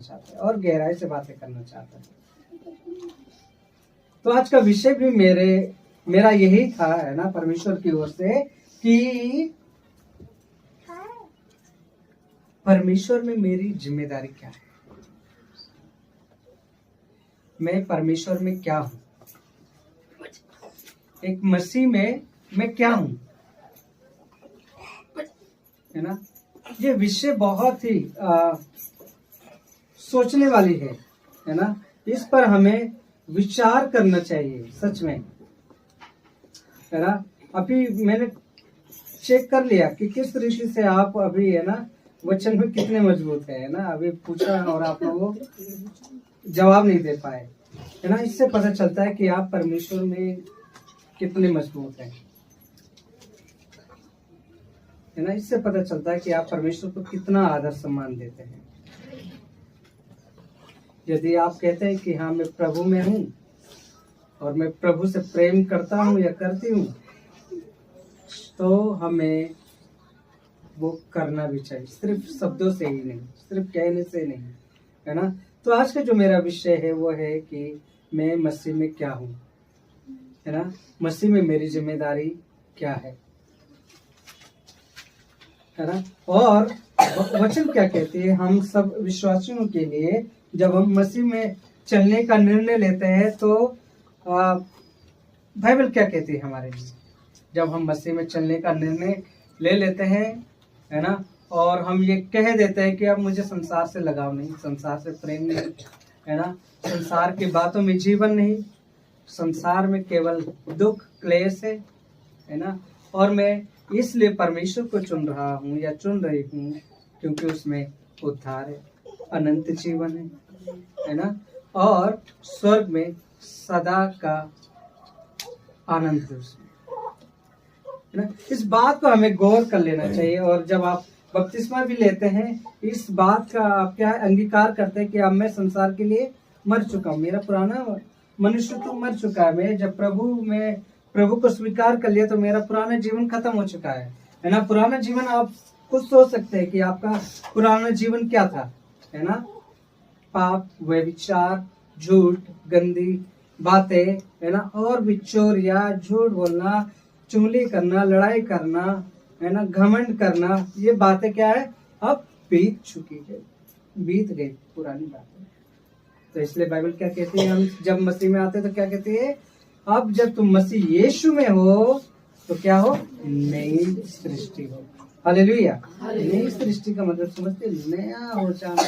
चाहते हैं और गहराई से बातें करना चाहते हैं। तो आज का विषय भी मेरा यही था, है ना, परमेश्वर की ओर से, कि परमेश्वर में मेरी जिम्मेदारी क्या है, मैं परमेश्वर में क्या हूं, एक मसीह में मैं क्या हूं, है ना। ये विषय बहुत ही सोचने वाली है ना। इस पर हमें विचार करना चाहिए सच में, है ना। अभी मैंने चेक कर लिया कि किस रीति से आप अभी, है ना, वचन में कितने मजबूत है ना। अभी पूछा और आप लोगों जवाब नहीं दे पाए, है ना। इससे पता चलता है कि आप परमेश्वर में कितने मजबूत हैं, है ना। इससे पता चलता है कि आप परमेश्वर को कितना आदर सम्मान देते हैं। यदि आप कहते हैं कि हाँ, मैं प्रभु में हूँ और मैं प्रभु से प्रेम करता हूँ या करती हूँ, तो हमें वो करना भी चाहिए, सिर्फ शब्दों से ही नहीं, सिर्फ कहने से नहीं, है ना। तो आज का जो मेरा विषय है वो है कि मैं मसीह में क्या हूँ, है ना। मसीह में मेरी जिम्मेदारी क्या है ना। और वचन क्या कहती है, हम सब विश्वासियों के लिए जब हम मसीह में चलने का निर्णय लेते हैं तो बाइबल क्या कहती है हमारे लिए। जब हम मसीह में चलने का निर्णय ले लेते हैं, है ना, और हम ये कह देते हैं कि अब मुझे संसार से लगाव नहीं, संसार से प्रेम नहीं, है ना, संसार की बातों में जीवन नहीं, संसार में केवल दुख क्लेश है ना, और मैं इसलिए परमेश्वर को चुन रहा हूँ या चुन रही हूँ क्योंकि उसमें उद्धार है, अनंत जीवन है ना, और स्वर्ग में सदा का आनंद है उसमें, है ना। इस बात को हमें गौर कर लेना चाहिए। और जब आप बपतिस्मा भी लेते हैं, इस बात का आप क्या अंगीकार करते हैं कि अब मैं संसार के लिए मर चुका हूँ, मेरा पुराना मनुष्य तो मर चुका है। मैं जब प्रभु को स्वीकार कर लिया तो मेरा पुराना जीवन खत्म हो चुका है ना। पुराना जीवन, आप खुद सोच सकते हैं कि आपका पुराना जीवन क्या था, है ना। पाप, व्यभिचार, झूठ, गंदी बातें, है ना, और भी चोरिया, झूठ बोलना, चुगली करना, लड़ाई करना, है ना, घमंड करना, ये बातें क्या है, अब बीत चुकी है, बीत गई पुरानी बातें। तो इसलिए बाइबल क्या कहती है, हम जब मसीह में आते हैं तो क्या कहती है, अब जब तुम मसीह यीशु में हो तो क्या हो, नई सृष्टि हो। हालेलुया। नई सृष्टि का मतलब समझते, नया हो जाना,